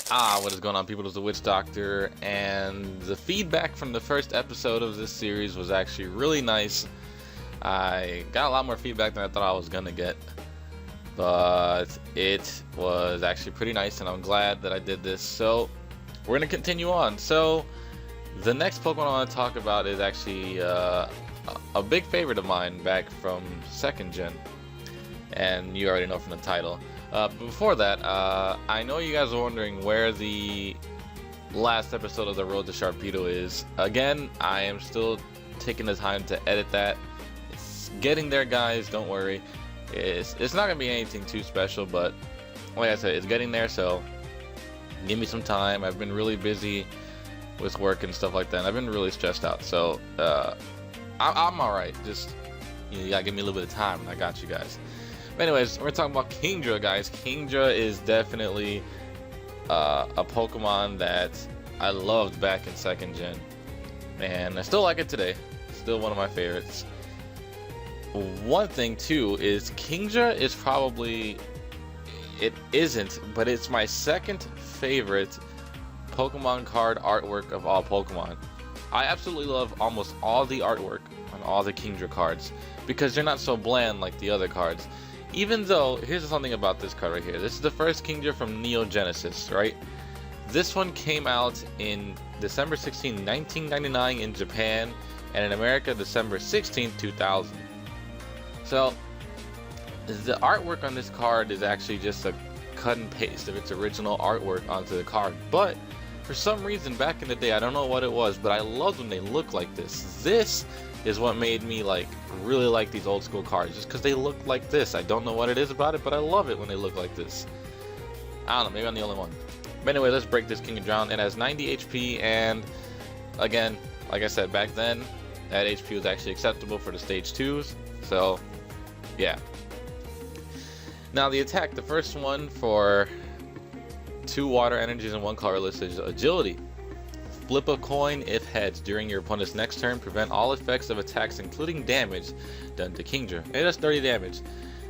What is going on, people? It's the Witch Doctor, and the feedback from the first episode of this series was actually really nice. I got a lot more feedback than I thought I was gonna get, but it was actually pretty nice, and I'm glad that I did this. So we're gonna continue on. So the next Pokemon I want to talk about is actually a big favorite of mine back from 2nd gen, and you already know from the title. But before that, I know you guys are wondering where the last episode of the Road to Sharpedo is. Again, I am still taking the time to edit that. It's getting there, guys, don't worry. It's not going to be anything too special, but like I said, it's getting there, so give me some time. I've been really busy with work and stuff like that, and I've been really stressed out, so I'm alright. Just, you gotta give me a little bit of time, and I got you guys. Anyways, we're talking about Kingdra, guys. Kingdra is definitely a Pokemon that I loved back in 2nd gen, and I still like it today. Still one of my favorites. One thing too is Kingdra is probably, it isn't, but it's my second favorite Pokemon card artwork of all Pokemon. I absolutely love almost all the artwork on all the Kingdra cards because they're not so bland like the other cards. Even though, here's something about this card right here. This is the first Kingdra from Neo Genesis, right? This one came out in December 16, 1999 in Japan, and in America, December 16, 2000. So, the artwork on this card is actually just a cut and paste of its original artwork onto the card. But, for some reason, back in the day, I don't know what it was, but I loved when they looked like this. This is what made me really like these old school cards, just because they look like this. I don't know what it is about it, but I love it when they look like this. I don't know, maybe I'm the only one. But anyway, let's break this Kingdra down. It has 90 HP, and again, like I said, back then that HP was actually acceptable for the stage 2s, so yeah. Now the attack, the first one for 2 water energies and 1 colorless is agility. Flip a coin if heads during your opponent's next turn. Prevent all effects of attacks, including damage, done to Kingdra. It does 30 damage.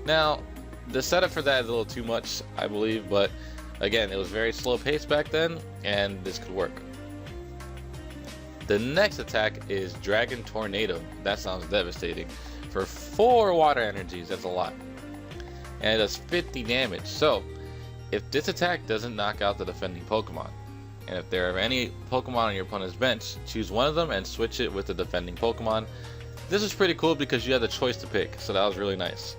Now, the setup for that is a little too much, I believe, but again, it was very slow paced back then, and this could work. The next attack is Dragon Tornado. That sounds devastating. For 4 water energies, that's a lot. And it does 50 damage. So, if this attack doesn't knock out the defending Pokemon, and if there are any Pokemon on your opponent's bench, choose one of them and switch it with the defending Pokemon. This is pretty cool because you have the choice to pick, so that was really nice.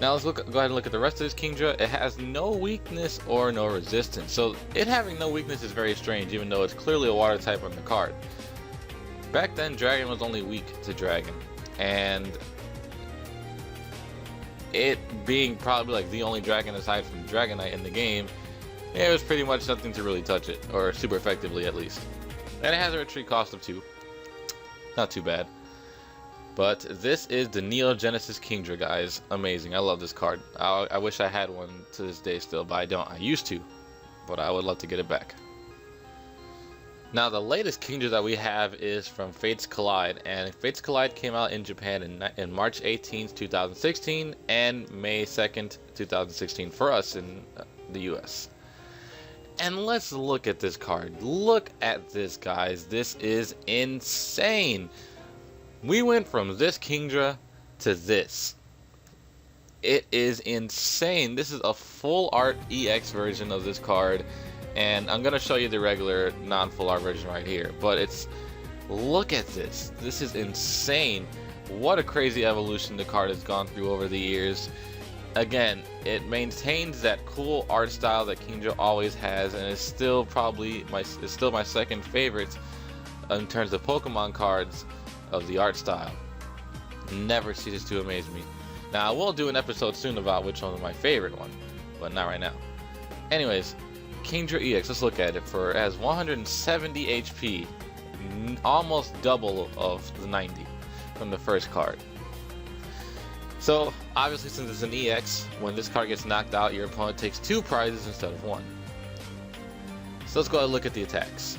Now let's go ahead and look at the rest of this Kingdra. It has no weakness or no resistance, so it having no weakness is very strange, even though it's clearly a water type on the card. Back then, Dragon was only weak to Dragon, and it being probably like the only Dragon aside from Dragonite in the game, it was pretty much nothing to really touch it, or super effectively at least. And it has a retreat cost of 2. Not too bad. But this is the Neo Genesis Kingdra, guys. Amazing. I love this card. I wish I had one to this day still, but I don't. I used to, but I would love to get it back. Now the latest Kingdra that we have is from Fates Collide, and Fates Collide came out in Japan in March 18th, 2016, and May 2nd, 2016 for us in the US. And let's look at this card. Look at this, guys. This is insane. We went from this Kingdra to this. It is insane. This is a full art EX version of this card. And I'm going to show you the regular non-full art version right here. But it's, look at this. This is insane. What a crazy evolution the card has gone through over the years. Again, it maintains that cool art style that Kingdra always has, and it's still probably my second favorite in terms of Pokemon cards of the art style. Never ceases to amaze me. Now I will do an episode soon about which one is my favorite one, but not right now. Anyways, Kingdra EX, let's look at it. It has 170 HP, almost double of the 90 from the first card. So, obviously, since it's an EX, when this card gets knocked out, your opponent takes 2 prizes instead of 1. So let's go ahead and look at the attacks.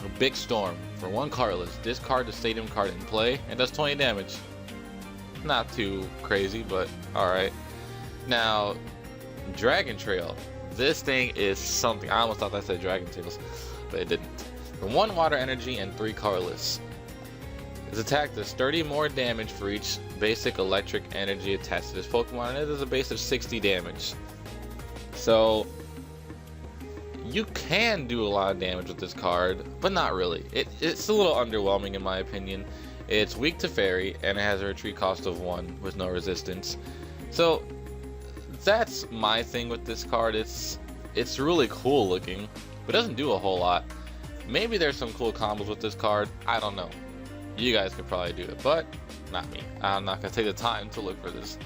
A Big Storm. For 1 colorless, discard the Stadium card in play, and does 20 damage. Not too crazy, but alright. Now, Dragon Trail. This thing is something. I almost thought that said Dragon Tails, but it didn't. For 1 water energy and 3 colorless. This attack does 30 more damage for each basic electric energy attached to this Pokemon, and it is a base of 60 damage. So you can do a lot of damage with this card, but not really. It's a little underwhelming in my opinion. It's weak to Fairy, and it has a retreat cost of 1 with no resistance. So that's my thing with this card. It's really cool looking, but doesn't do a whole lot. Maybe there's some cool combos with this card. I don't know. You guys could probably do it, but not me. I'm not gonna take the time to look for this.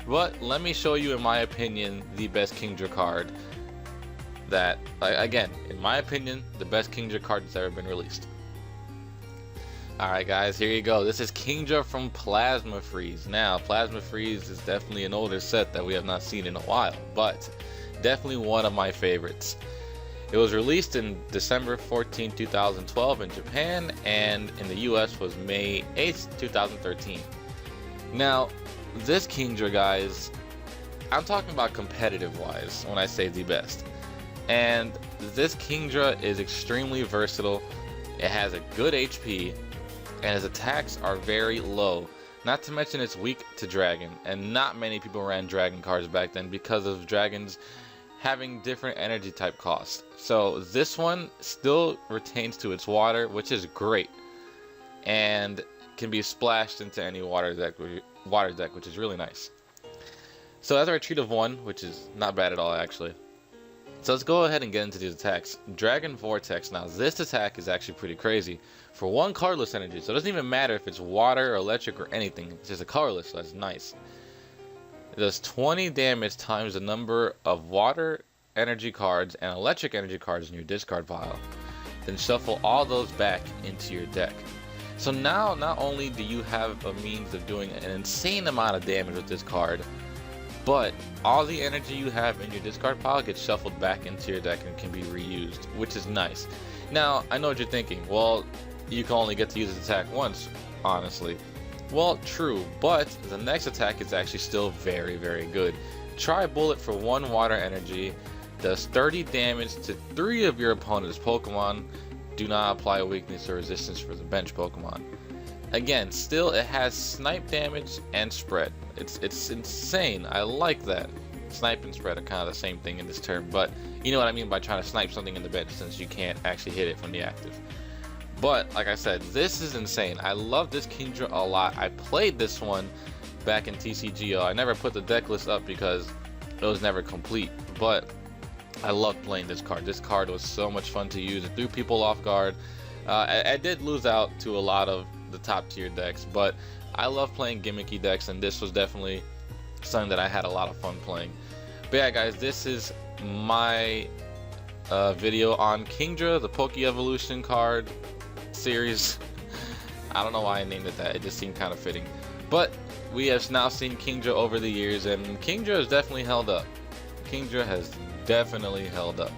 But let me show you, in my opinion, the best Kingdra card. That, again, in my opinion, the best Kingdra card that's ever been released. Alright guys, here you go. This is Kingdra from Plasma Freeze. Now, Plasma Freeze is definitely an older set that we have not seen in a while, but definitely one of my favorites. It was released in December 14, 2012 in Japan, and in the US was May 8, 2013. Now, this Kingdra, guys, I'm talking about competitive wise when I say the best. And this Kingdra is extremely versatile. It has a good HP, and his attacks are very low. Not to mention it's weak to Dragon, and not many people ran Dragon cards back then because of Dragons having different energy type costs. So this one still retains to its water, which is great, and can be splashed into any water deck, which is really nice. So as a retreat of 1, which is not bad at all actually. So let's go ahead and get into these attacks. Dragon Vortex. Now this attack is actually pretty crazy. For 1 colorless energy, so it doesn't even matter if it's water or electric or anything, it's just a colorless, so that's nice. It does 20 damage times the number of water energy cards and electric energy cards in your discard pile. Then shuffle all those back into your deck. So now, not only do you have a means of doing an insane amount of damage with this card, but all the energy you have in your discard pile gets shuffled back into your deck and can be reused, which is nice. Now, I know what you're thinking. Well, you can only get to use this attack once, honestly. Well, true, but the next attack is actually still very, very good. Try Bullet for 1 water energy, does 30 damage to 3 of your opponent's Pokemon. Do not apply weakness or resistance for the bench Pokemon. Again, still it has snipe damage and spread. It's insane. I like that. Snipe and spread are kind of the same thing in this term, but you know what I mean by trying to snipe something in the bench since you can't actually hit it from the active. But like I said, this is insane. I love this Kingdra a lot. I played this one back in TCGO. I never put the deck list up because it was never complete, but I loved playing this card. This card was so much fun to use. It threw people off guard. I did lose out to a lot of the top tier decks, but I love playing gimmicky decks, and this was definitely something that I had a lot of fun playing. But yeah guys, this is my video on Kingdra, the Poke Evolution card series. I don't know why I named it that, it just seemed kind of fitting. But we have now seen Kingdra over the years, and Kingdra has definitely held up. Kingdra has definitely held up.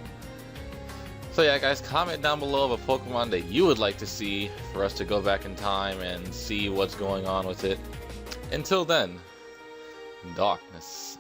So yeah guys, comment down below of a Pokemon that you would like to see for us to go back in time and see what's going on with it. Until then, darkness.